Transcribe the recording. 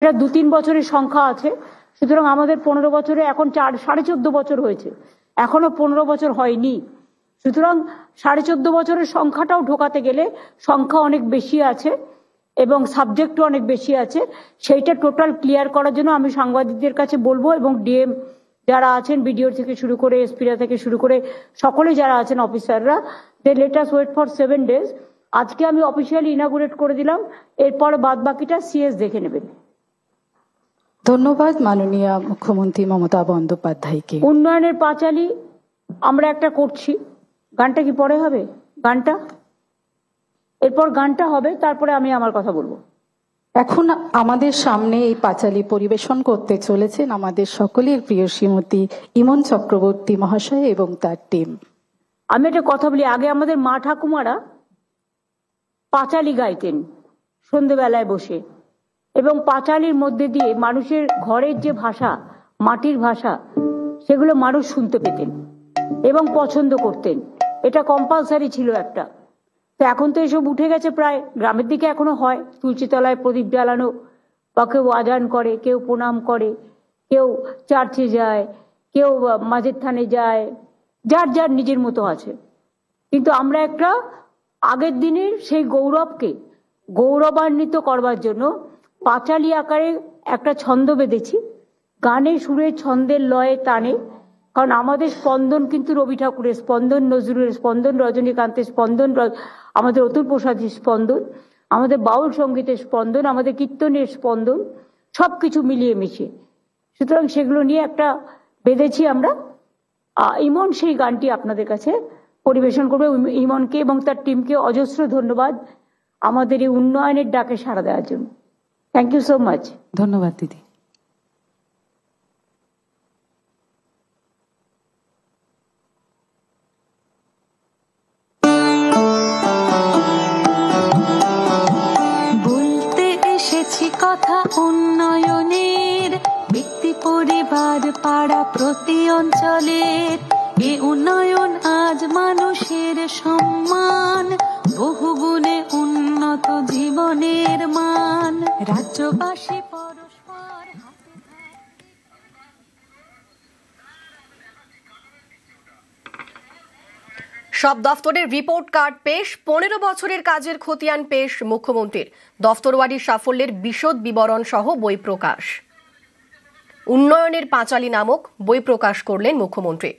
এটা 2-3 বছরের সংখ্যা আছে। সুতরাং আমাদের 15 বছরে এখন 14.5 বছর হয়েছে, এখনো 15 বছর হয়নি। সুতরাং 14.5 বছরের সংখ্যাটাও ঢোকাতে গেলে সংখ্যা অনেক বেশি আছে এবং সাবজেক্টও অনেক বেশি আছে। সেইটা টোটাল ক্লিয়ার করার জন্য আমি সাংবাদিকদের কাছে বলবো, এবং ডিএম যারা আছেন, বিডিও থেকে শুরু করে এসপিরা থেকে শুরু করে সকলে যারা আছেন অফিসাররা, they let us wait for 7 days। আজকে আমি অফিসিয়ালি ইনাগুরেট করে দিলাম, এরপর বাদ বাকিটা সিএস দেখে নেবেন। ধন্যবাদ মাননীয় মুখ্যমন্ত্রী মমতা বন্দ্যোপাধ্যায়কে। উন্নয়নের পাঁচালী আমরা একটা করছি, গানটা কি পরে হবে? গানটা এরপর গানটা হবে, তারপরে আমি আমার কথা বলবো। এখন আমাদের সামনে এই পাঁচালী পরিবেশন করতে চলেছেন আমাদের সকলের প্রিয় শ্রীমতী ইমন চক্রবর্তী মহাশয় এবং তার টিম। আমি একটা কথা বলি, আগে আমাদের মা ঠাকুমারা পাঁচালী গাইতেন সন্ধেবেলায় বসে, এবং পাঁচালীর মধ্যে দিয়ে মানুষের ঘরের যে ভাষা, মাটির ভাষা, সেগুলো মানুষ শুনতে পেতেন এবং পছন্দ করতেন। এটা কম্পালসারি ছিল একটা। তো এখন তো এসব উঠে গেছে প্রায়। গ্রামের দিকে এখনো হয়, তুলসীতলায় প্রদীপ জ্বালানো, বা কেউ আজান করে, কেউ প্রণাম করে, কেউ চার্চে যায়, কেউ মাঝের থানে যায়, যার যার নিজের মতো আছে। কিন্তু আমরা একটা আগের দিনের সেই গৌরবকে গৌরবান্বিত করবার জন্য পাঁচালী আকারে একটা ছন্দ বেঁধেছি, গানে সুরে ছন্দের লয়ে টানে। কারণ আমাদের স্পন্দন কিন্তু রবি ঠাকুরের স্পন্দন, নজরুলের স্পন্দন, রজনীকান্তের স্পন্দন, আমাদের অতুল প্রসাদের স্পন্দন, আমাদের বাউল সঙ্গীতের স্পন্দন, আমাদের কীর্তনের স্পন্দন, সবকিছু মিলিয়ে মিশিয়ে। সুতরাং সেগুলো নিয়ে একটা বেঁধেছি আমরা। ইমন সেই গানটি আপনাদের কাছে পরিবেশন করবে। ইমনকে এবং তার টিমকে অজস্র ধন্যবাদ আমাদের এই উন্নয়নের ডাকে সাড়া দেওয়ার জন্য। Thank you so much. ধন্যবাদ দিদি। বলতে এসেছি কথা উন্নয়নের, ব্যক্তি পরিবার পাড়া প্রতি অঞ্চলের। এ উন্নয়ন আজ মানুষের সম্মান, বহুগুণে উন্নত জীবনের মান। রাজ্যবাসী পরস্পর সব দফতরের রিপোর্ট কার্ড পেশ, 15 বছরের কাজের খতিয়ান পেশ মুখ্যমন্ত্রীর। দফতরওয়ারি সাফল্যের বিশদ বিবরণ সহ বই প্রকাশ। উন্নয়নের পাঁচালী নামক বই প্রকাশ করলেন মুখ্যমন্ত্রী।